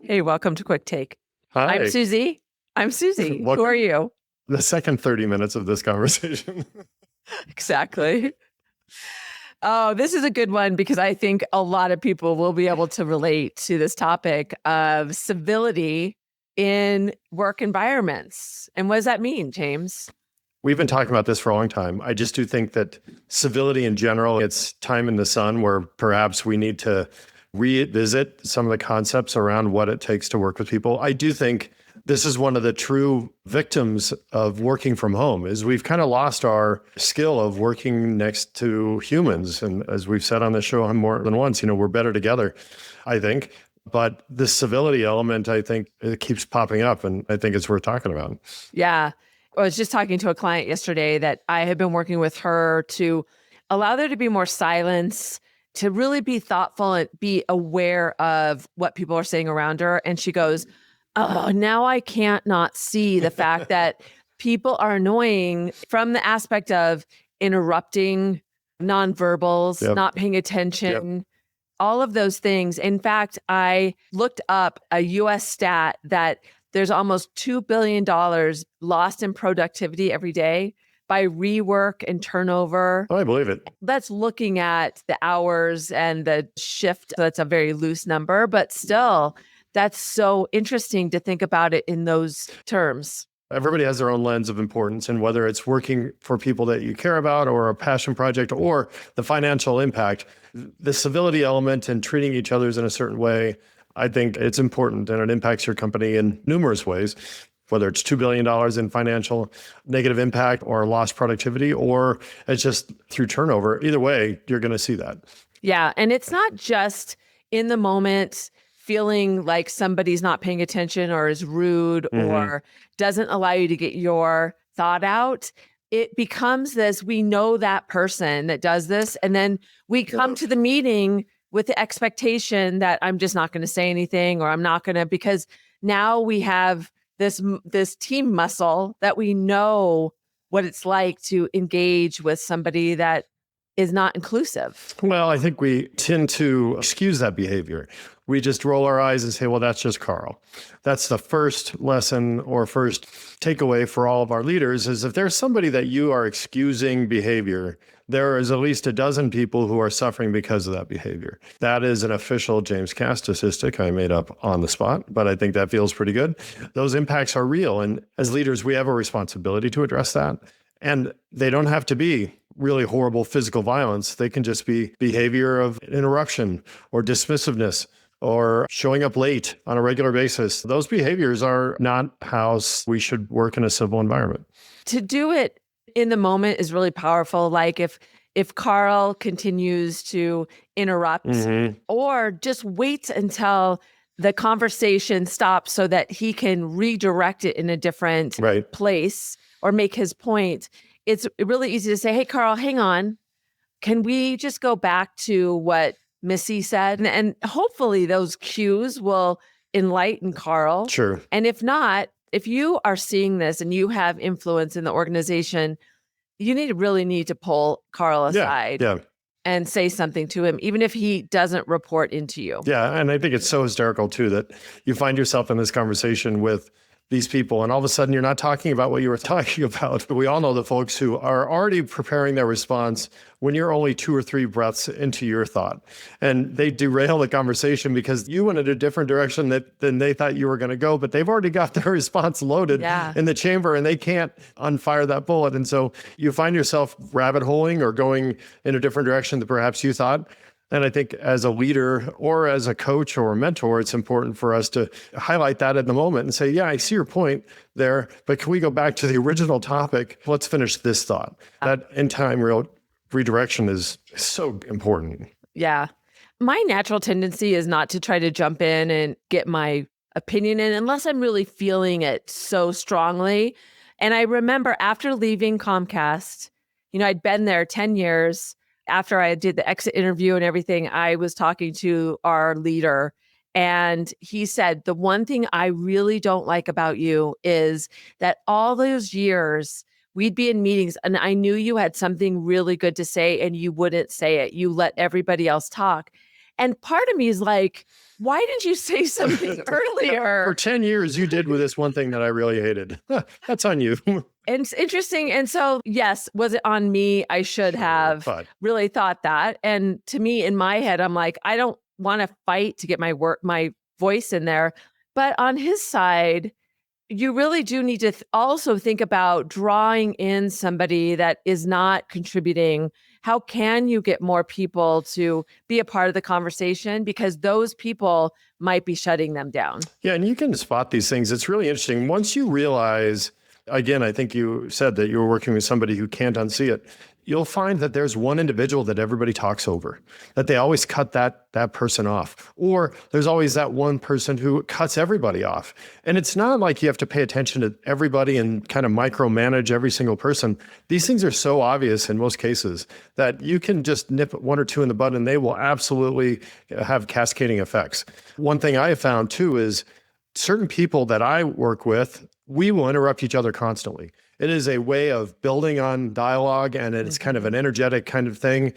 Hey, welcome to Quick Take. I'm Hi. Susie. I'm Susie. Who are Welcome. you? The second 30 minutes of this conversation. Exactly. Oh, this is a good one because I think a lot of people will be able to relate to this topic of civility in work environments. And what does that mean, James? We've been talking about this for a long time. I just do think that civility in general, it's time in the sun where perhaps we need to revisit some of the concepts around what it takes to work with people. I do think this is one of the true victims of working from home is we've kind of lost our skill of working next to humans. And as we've said on the show more than once, we're better together, I think. But the civility element, I think it keeps popping up, and I think it's worth talking about. Yeah. I was just talking to a client yesterday that I had been working with her to allow there to be more silence, to really be thoughtful and be aware of what people are saying around her. And she goes, "Oh, now I can't not see the fact that people are annoying from the aspect of interrupting, nonverbals, Yep. not paying Yep. attention." All of those things. In fact, I looked up a US stat that there's almost $2 billion lost in productivity every day by rework and turnover. Oh, I believe it. That's looking at the hours and the shift. That's a very loose number, but still, that's so interesting to think about it in those terms. Everybody has their own lens of importance, and whether it's working for people that you care about or a passion project or the financial impact, the civility element and treating each other in a certain way, I think it's important and it impacts your company in numerous ways, whether it's $2 billion in financial negative impact or lost productivity, or it's just through turnover. Either way, you're going to see that. Yeah. And it's not just in the moment feeling like somebody's not paying attention or is rude or doesn't allow you to get your thought out. It becomes this, we know that person that does this. And then we come to the meeting with the expectation that I'm just not going to say anything, or I'm not going to, because now we have this team muscle that we know what it's like to engage with somebody that is not inclusive. Well, I think we tend to excuse that behavior. We just roll our eyes and say, well, that's just Carl. That's the first lesson or first takeaway for all of our leaders is if there's somebody that you are excusing behavior, there is at least a dozen people who are suffering because of that behavior. That is an official James Cass statistic I made up on the spot, but I think that feels pretty good. Those impacts are real. And as leaders, we have a responsibility to address that. And they don't have to be really horrible physical violence. They can just be behavior of interruption or dismissiveness or showing up late on a regular basis. Those behaviors are not how we should work in a civil environment. To do it in the moment is really powerful. Like if Carl continues to interrupt or just waits until the conversation stops so that he can redirect it in a different place or make his point, it's really easy to say, hey, Carl, hang on. Can we just go back to what Missy said? And hopefully those cues will enlighten Carl. Sure. And if not, if you are seeing this and you have influence in the organization, you really need to pull Carl aside and say something to him, even if he doesn't report into you. Yeah. And I think it's so hysterical too, that you find yourself in this conversation with these people, and all of a sudden you're not talking about what you were talking about. But we all know the folks who are already preparing their response when you're only 2 or 3 breaths into your thought. And they derail the conversation because you went in a different direction than they thought you were going to go, but they've already got their response loaded in the chamber and they can't unfire that bullet. And so you find yourself rabbit holing or going in a different direction than perhaps you thought. And I think as a leader or as a coach or a mentor, it's important for us to highlight that at the moment and say, yeah, I see your point there, but can we go back to the original topic? Let's finish this thought. That in time redirection is so important. Yeah. My natural tendency is not to try to jump in and get my opinion in unless I'm really feeling it so strongly. And I remember after leaving Comcast, I'd been there 10 years. After I did the exit interview and everything, I was talking to our leader and he said, the one thing I really don't like about you is that all those years we'd be in meetings and I knew you had something really good to say and you wouldn't say it. You let everybody else talk. And part of me is like, why didn't you say something earlier? For 10 years, you did with this one thing that I really hated. That's on you. And it's interesting. And so, yes, was it on me? I should have really thought that. And to me, in my head, I'm like, I don't want to fight to get my voice in there. But on his side, you really do need to also think about drawing in somebody that is not contributing. How can you get more people to be a part of the conversation? Because those people might be shutting them down. Yeah, and you can spot these things. It's really interesting. Once you realize, again, I think you said that you were working with somebody who can't unsee it. You'll find that there's one individual that everybody talks over, that they always cut that person off. Or there's always that one person who cuts everybody off. And it's not like you have to pay attention to everybody and kind of micromanage every single person. These things are so obvious in most cases that you can just nip one or two in the bud and they will absolutely have cascading effects. One thing I have found too is certain people that I work with, we will interrupt each other constantly. It is a way of building on dialogue, and it's kind of an energetic kind of thing.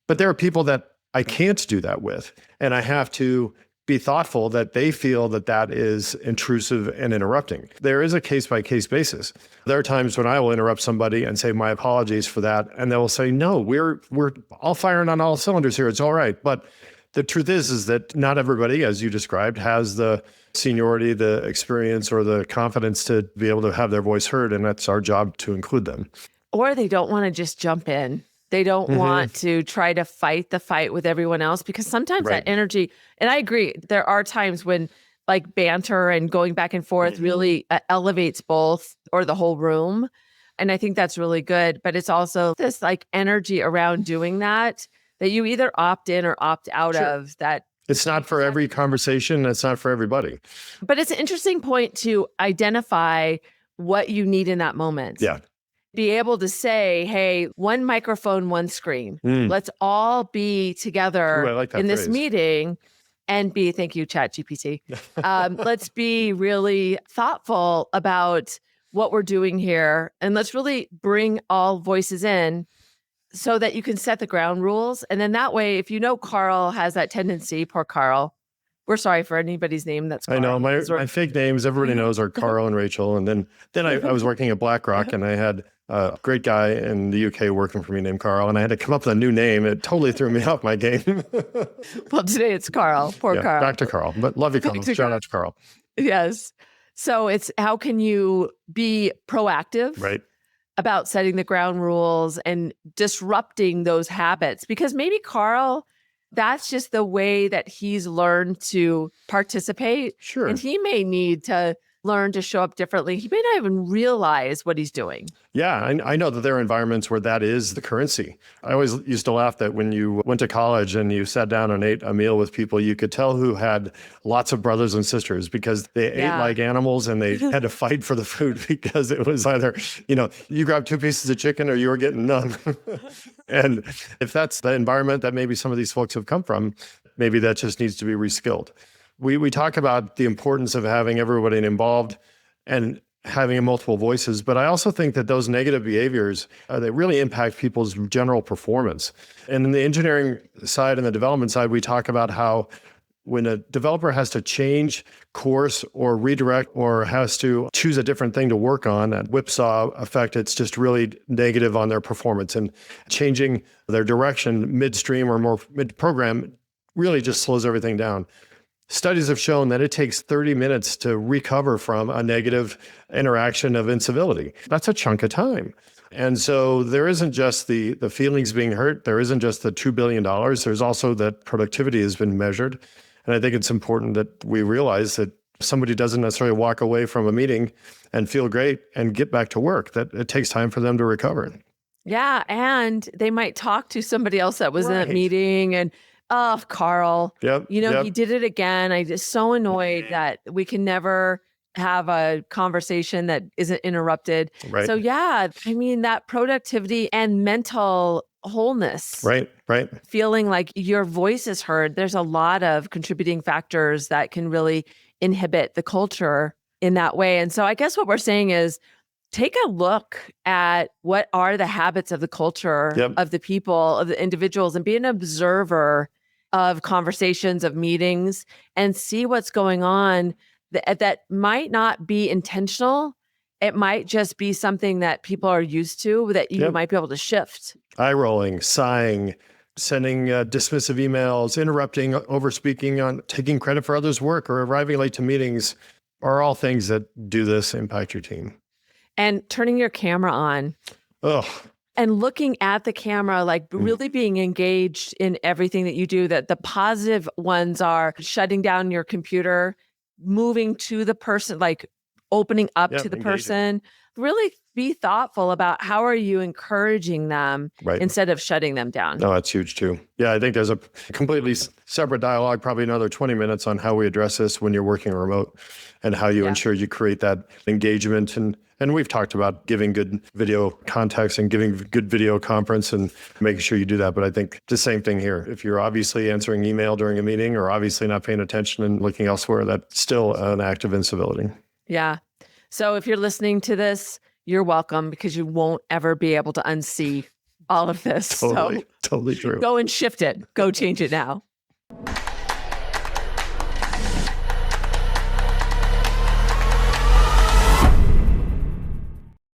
But there are people that I can't do that with, and I have to be thoughtful that they feel that that is intrusive and interrupting. There is a case-by-case basis. There are times when I will interrupt somebody and say, my apologies for that, and they will say, no, we're all firing on all cylinders here. It's all right. But the truth is that not everybody, as you described, has the seniority, the experience, or the confidence to be able to have their voice heard, and that's our job to include them. Or they don't want to just jump in. They don't want to try to fight the fight with everyone else, because sometimes that energy, and I agree, there are times when like banter and going back and forth really elevates both or the whole room. And I think that's really good. But it's also this like energy around doing that you either opt in or opt out of that. It's not for every conversation. It's not for everybody. But it's an interesting point to identify what you need in that moment. Yeah. Be able to say, hey, one microphone, one screen. Let's all be together in this meeting and thank you, ChatGPT. Let's be really thoughtful about what we're doing here. And let's really bring all voices in so that you can set the ground rules. And then that way, if you know Carl has that tendency, poor Carl, we're sorry for anybody's name that's Carl. I know, my fake names, everybody knows, are Carl and Rachel. And then I was working at BlackRock, and I had a great guy in the UK working for me named Carl, and I had to come up with a new name. It totally threw me off my game. Well, today it's Carl, poor Carl. Back to Carl, but love you, Carl. Shout out to Carl. Yes. So it's how can you be proactive about setting the ground rules and disrupting those habits? Because maybe Carl, that's just the way that he's learned to participate. Sure. And he may need to learn to show up differently. He may not even realize what he's doing. Yeah, I know that there are environments where that is the currency. I always used to laugh that when you went to college and you sat down and ate a meal with people, you could tell who had lots of brothers and sisters because they ate like animals and they had to fight for the food because it was either, you grabbed 2 pieces of chicken or you were getting none. And if that's the environment that maybe some of these folks have come from, maybe that just needs to be reskilled. We talk about the importance of having everybody involved and having multiple voices, but I also think that those negative behaviors, they really impact people's general performance. And in the engineering side and the development side, we talk about how when a developer has to change course or redirect or has to choose a different thing to work on, that whipsaw effect, it's just really negative on their performance. And changing their direction midstream or more mid-program really just slows everything down. Studies have shown that it takes 30 minutes to recover from a negative interaction of incivility. That's a chunk of time. And so there isn't just the feelings being hurt. There isn't just the $2 billion. There's also that productivity has been measured. And I think it's important that we realize that somebody doesn't necessarily walk away from a meeting and feel great and get back to work, that it takes time for them to recover. Yeah. And they might talk to somebody else that was in that meeting and, oh, Carl, he did it again. I'm just so annoyed that we can never have a conversation that isn't interrupted. Right. So yeah, I mean, that productivity and mental wholeness. Right. Feeling like your voice is heard. There's a lot of contributing factors that can really inhibit the culture in that way. And so I guess what we're saying is take a look at what are the habits of the culture of the people, of the individuals, and be an observer of conversations, of meetings, and see what's going on that might not be intentional. It might just be something that people are used to that you might be able to shift. Eye rolling, sighing, sending dismissive emails, interrupting, overspeaking, on taking credit for others' work, or arriving late to meetings are all things that do this impact your team. And turning your camera on. Oh. And looking at the camera, like really being engaged in everything that you do. That the positive ones are shutting down your computer, moving to the person, like opening up to the person. Really be thoughtful about how are you encouraging them instead of shutting them down. No, that's huge too. Yeah, I think there's a completely separate dialogue, probably another 20 minutes on how we address this when you're working remote and how you ensure you create that engagement. And we've talked about giving good video context and giving good video conference and making sure you do that. But I think the same thing here. If you're obviously answering email during a meeting or obviously not paying attention and looking elsewhere, that's still an act of incivility. Yeah. So if you're listening to this, you're welcome, because you won't ever be able to unsee all of this. Totally true. Go and shift it. Go change it now.